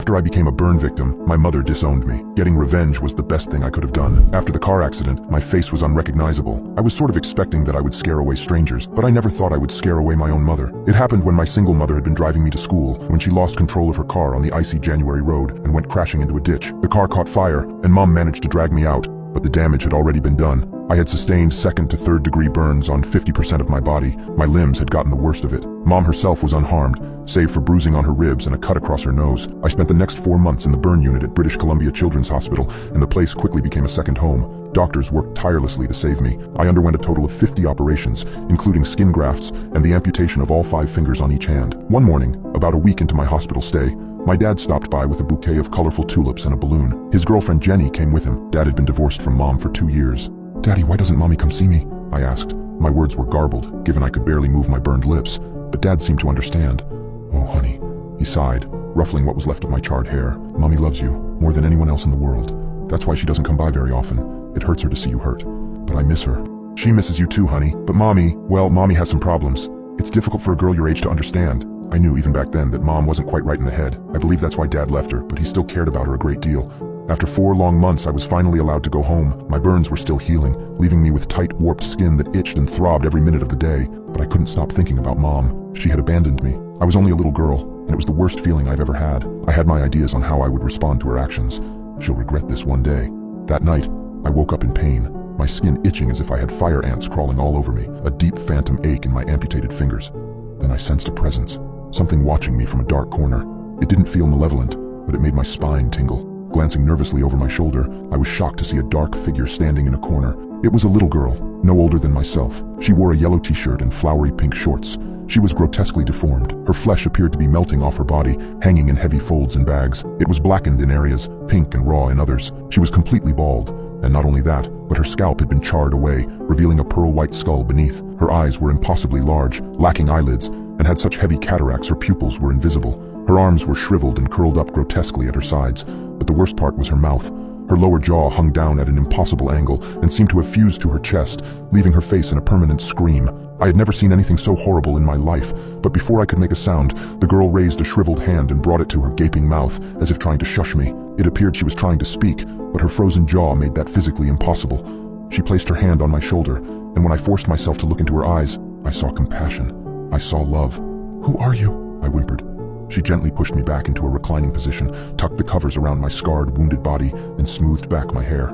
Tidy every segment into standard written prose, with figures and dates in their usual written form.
After I became a burn victim, my mother disowned me. Getting revenge was the best thing I could have done. After the car accident, my face was unrecognizable. I was sort of expecting that I would scare away strangers, but I never thought I would scare away my own mother. It happened when my single mother had been driving me to school, when she lost control of her car on the icy January road and went crashing into a ditch. The car caught fire, and Mom managed to drag me out, but the damage had already been done. I had sustained 2nd to 3rd degree burns on 50% of my body. My limbs had gotten the worst of it. Mom herself was unharmed, save for bruising on her ribs and a cut across her nose. I spent the next 4 months in the burn unit at British Columbia Children's Hospital, and the place quickly became a second home. Doctors worked tirelessly to save me. I underwent a total of 50 operations, including skin grafts and the amputation of all 5 fingers on each hand. One morning, about a week into my hospital stay, my dad stopped by with a bouquet of colorful tulips and a balloon. His girlfriend Jenny came with him. Dad had been divorced from Mom for 2 years. "Daddy, why doesn't Mommy come see me?" I asked. My words were garbled, given I could barely move my burned lips, but Dad seemed to understand. "Oh, honey," he sighed, ruffling what was left of my charred hair. "Mommy loves you more than anyone else in the world. That's why she doesn't come by very often. It hurts her to see you hurt. But I miss her." "She misses you too, honey. But Mommy, well, Mommy has some problems. It's difficult for a girl your age to understand." I knew even back then that Mom wasn't quite right in the head. I believe that's why Dad left her, but he still cared about her a great deal. After 4 long months, I was finally allowed to go home. My burns were still healing, leaving me with tight, warped skin that itched and throbbed every minute of the day. But I couldn't stop thinking about Mom. She had abandoned me. I was only a little girl, and it was the worst feeling I've ever had. I had my ideas on how I would respond to her actions. She'll regret this one day. That night, I woke up in pain, my skin itching as if I had fire ants crawling all over me, a deep phantom ache in my amputated fingers. Then I sensed a presence, something watching me from a dark corner. It didn't feel malevolent, but it made my spine tingle. Glancing nervously over my shoulder, I was shocked to see a dark figure standing in a corner. It was a little girl, no older than myself. She wore a yellow t-shirt and flowery pink shorts. She was grotesquely deformed. Her flesh appeared to be melting off her body, hanging in heavy folds and bags. It was blackened in areas, pink and raw in others. She was completely bald, and not only that, but her scalp had been charred away, revealing a pearl-white skull beneath. Her eyes were impossibly large, lacking eyelids, and had such heavy cataracts her pupils were invisible. Her arms were shriveled and curled up grotesquely at her sides, but the worst part was her mouth. Her lower jaw hung down at an impossible angle and seemed to have fused to her chest, leaving her face in a permanent scream. I had never seen anything so horrible in my life, but before I could make a sound, the girl raised a shriveled hand and brought it to her gaping mouth, as if trying to shush me. It appeared she was trying to speak, but her frozen jaw made that physically impossible. She placed her hand on my shoulder, and when I forced myself to look into her eyes, I saw compassion. I saw love. "Who are you?" I whimpered. She gently pushed me back into a reclining position, tucked the covers around my scarred, wounded body, and smoothed back my hair.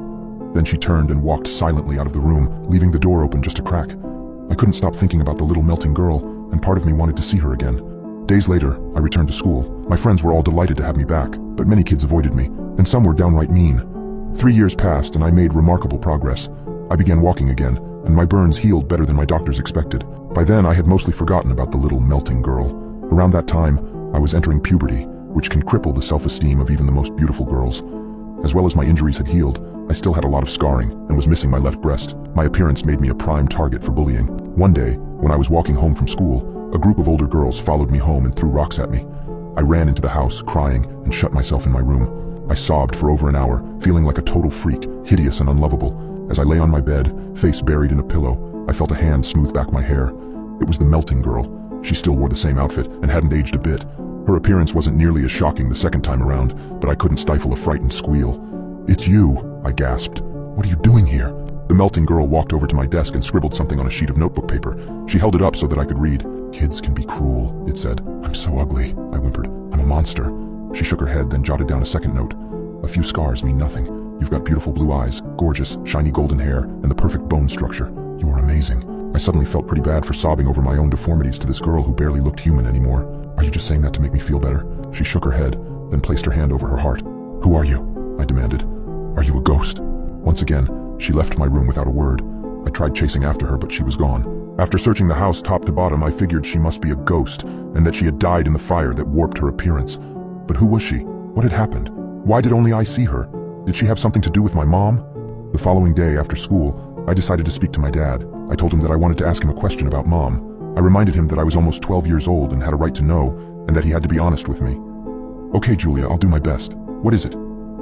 Then she turned and walked silently out of the room, leaving the door open just a crack. I couldn't stop thinking about the little melting girl, and part of me wanted to see her again. Days later, I returned to school. My friends were all delighted to have me back, but many kids avoided me, and some were downright mean. 3 years passed, and I made remarkable progress. I began walking again, and my burns healed better than my doctors expected. By then, I had mostly forgotten about the little melting girl. Around that time, I was entering puberty, which can cripple the self-esteem of even the most beautiful girls. As well as my injuries had healed, I still had a lot of scarring and was missing my left breast. My appearance made me a prime target for bullying. One day, when I was walking home from school, a group of older girls followed me home and threw rocks at me. I ran into the house, crying, and shut myself in my room. I sobbed for over an hour, feeling like a total freak, hideous and unlovable. As I lay on my bed, face buried in a pillow, I felt a hand smooth back my hair. It was the melting girl. She still wore the same outfit and hadn't aged a bit. Her appearance wasn't nearly as shocking the second time around, but I couldn't stifle a frightened squeal. "It's you," I gasped. "What are you doing here?" The melting girl walked over to my desk and scribbled something on a sheet of notebook paper. She held it up so that I could read. "Kids can be cruel," it said. "I'm so ugly," I whimpered. "I'm a monster." She shook her head, then jotted down a second note. "A few scars mean nothing. You've got beautiful blue eyes, gorgeous, shiny golden hair, and the perfect bone structure. You are amazing." I suddenly felt pretty bad for sobbing over my own deformities to this girl who barely looked human anymore. "Are you just saying that to make me feel better?" She shook her head, then placed her hand over her heart. "Who are you?" I demanded. "Are you a ghost?" Once again, she left my room without a word. I tried chasing after her, but she was gone. After searching the house top to bottom, I figured she must be a ghost, and that she had died in the fire that warped her appearance. But who was she? What had happened? Why did only I see her? Did she have something to do with my mom? The following day after school, I decided to speak to my dad. I told him that I wanted to ask him a question about Mom. I reminded him that I was almost 12 years old and had a right to know, and that he had to be honest with me. "Okay, Julia, I'll do my best. What is it?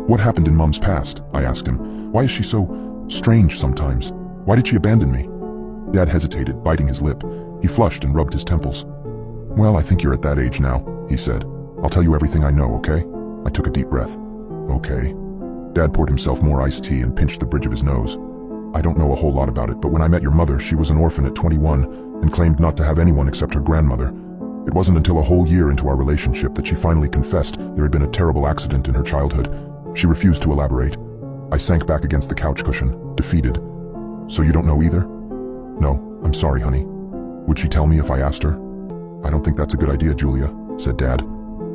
What happened in Mom's past?" I asked him. "Why is she so strange sometimes? Why did she abandon me?" Dad hesitated, biting his lip. He flushed and rubbed his temples. "Well, I think you're at that age now," he said. "I'll tell you everything I know, okay?" I took a deep breath. Okay. Dad poured himself more iced tea and pinched the bridge of his nose. I don't know a whole lot about it, but when I met your mother, she was an orphan at 21 and claimed not to have anyone except her grandmother. It wasn't until a whole year into our relationship that she finally confessed there had been a terrible accident in her childhood. She refused to elaborate. I sank back against the couch cushion, defeated. So you don't know either? No, I'm sorry, honey. Would she tell me if I asked her? I don't think that's a good idea, Julia, said Dad.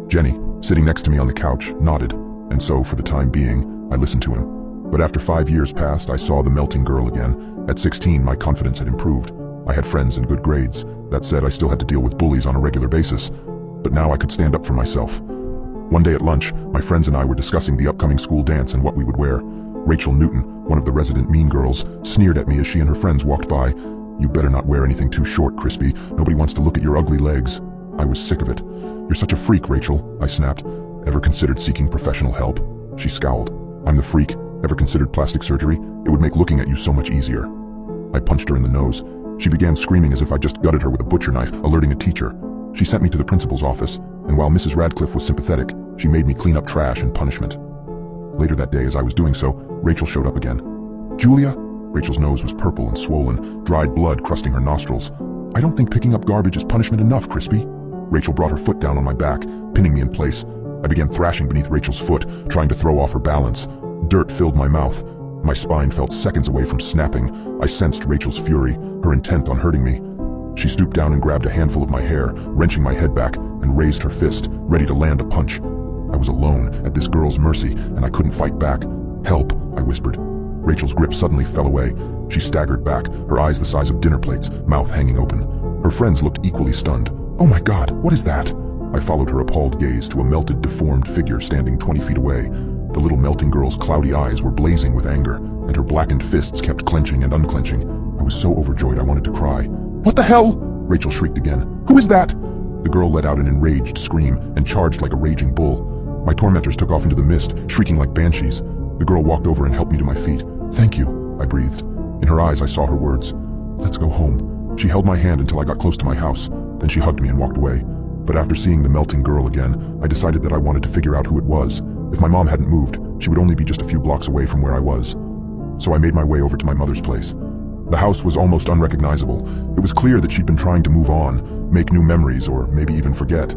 Jenny, sitting next to me on the couch, nodded, and so, for the time being, I listened to him. But after 5 years passed, I saw the melting girl again. At 16, my confidence had improved. I had friends and good grades. That said, I still had to deal with bullies on a regular basis. But now I could stand up for myself. One day at lunch, my friends and I were discussing the upcoming school dance and what we would wear. Rachel Newton, one of the resident mean girls, sneered at me as she and her friends walked by. You better not wear anything too short, Crispy. Nobody wants to look at your ugly legs. I was sick of it. You're such a freak, Rachel, I snapped. Ever considered seeking professional help? She scowled. I'm the freak. Ever considered plastic surgery? It would make looking at you so much easier. I punched her in the nose. She began screaming as if I just gutted her with a butcher knife, alerting a teacher. She sent me to the principal's office, and while Mrs. Radcliffe was sympathetic, she made me clean up trash and punishment. Later that day, as I was doing so, Rachel showed up again. Julia? Rachel's nose was purple and swollen, dried blood crusting her nostrils. I don't think picking up garbage is punishment enough, Crispy. Rachel brought her foot down on my back, pinning me in place. I began thrashing beneath Rachel's foot, trying to throw off her balance. Dirt filled my mouth. My spine felt seconds away from snapping. I sensed Rachel's fury, her intent on hurting me. She stooped down and grabbed a handful of my hair, wrenching my head back, and raised her fist, ready to land a punch. I was alone, at this girl's mercy, and I couldn't fight back. Help, I whispered. Rachel's grip suddenly fell away. She staggered back, her eyes the size of dinner plates, mouth hanging open. Her friends looked equally stunned. Oh my God, what is that? I followed her appalled gaze to a melted, deformed figure standing 20 feet away. The little melting girl's cloudy eyes were blazing with anger, and her blackened fists kept clenching and unclenching. I was so overjoyed I wanted to cry. What the hell? Rachel shrieked again. Who is that? The girl let out an enraged scream and charged like a raging bull. My tormentors took off into the mist, shrieking like banshees. The girl walked over and helped me to my feet. Thank you, I breathed. In her eyes I saw her words. Let's go home. She held my hand until I got close to my house. Then she hugged me and walked away. But after seeing the melting girl again, I decided that I wanted to figure out who it was. If my mom hadn't moved, she would only be just a few blocks away from where I was. So I made my way over to my mother's place. The house was almost unrecognizable. It was clear that she'd been trying to move on, make new memories, or maybe even forget.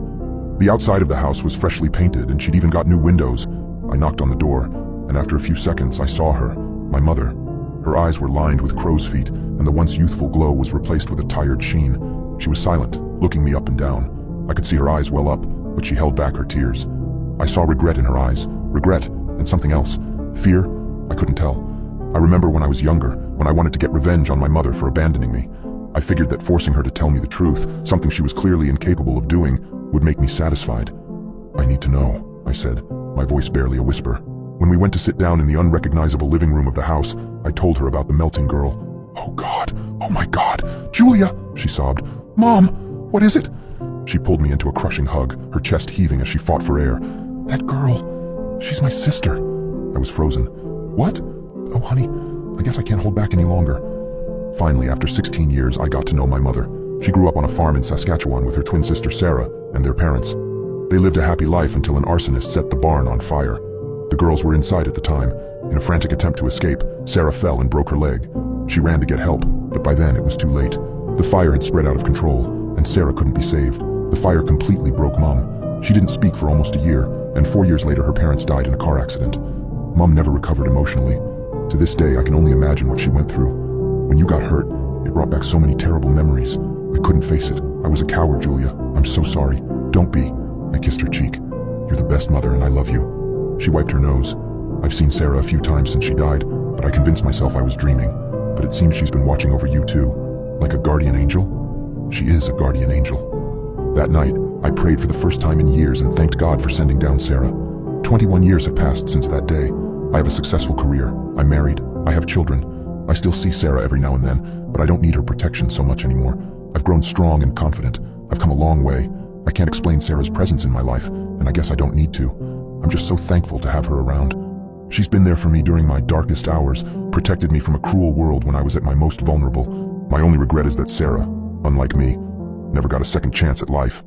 The outside of the house was freshly painted, and she'd even got new windows. I knocked on the door, and after a few seconds I saw her, my mother. Her eyes were lined with crow's feet, and the once youthful glow was replaced with a tired sheen. She was silent, looking me up and down. I could see her eyes well up, but she held back her tears. I saw regret in her eyes, regret, and something else. Fear? I couldn't tell. I remember when I was younger, when I wanted to get revenge on my mother for abandoning me. I figured that forcing her to tell me the truth, something she was clearly incapable of doing, would make me satisfied. I need to know, I said, my voice barely a whisper. When we went to sit down in the unrecognizable living room of the house, I told her about the melting girl. Oh God, oh my God, Julia, she sobbed. Mom, what is it? She pulled me into a crushing hug, her chest heaving as she fought for air. That girl, she's my sister. I was frozen. What? Oh, honey, I guess I can't hold back any longer. Finally, after 16 years, I got to know my mother. She grew up on a farm in Saskatchewan with her twin sister Sarah and their parents. They lived a happy life until an arsonist set the barn on fire. The girls were inside at the time. In a frantic attempt to escape, Sarah fell and broke her leg. She ran to get help, but by then it was too late. The fire had spread out of control, and Sarah couldn't be saved. The fire completely broke Mom. She didn't speak for almost a year, and 4 years later her parents died in a car accident. Mom never recovered emotionally. To this day, I can only imagine what she went through. When you got hurt, it brought back so many terrible memories. I couldn't face it. I was a coward, Julia. I'm so sorry. Don't be. I kissed her cheek. You're the best mother, and I love you. She wiped her nose. I've seen Sarah a few times since she died, but I convinced myself I was dreaming. But it seems she's been watching over you too. Like a guardian angel? She is a guardian angel. That night, I prayed for the first time in years and thanked God for sending down Sarah. 21 years have passed since that day. I have a successful career. I'm married. I have children. I still see Sarah every now and then, but I don't need her protection so much anymore. I've grown strong and confident. I've come a long way. I can't explain Sarah's presence in my life, and I guess I don't need to. I'm just so thankful to have her around. She's been there for me during my darkest hours, protected me from a cruel world when I was at my most vulnerable. My only regret is that Sarah, unlike me, never got a second chance at life.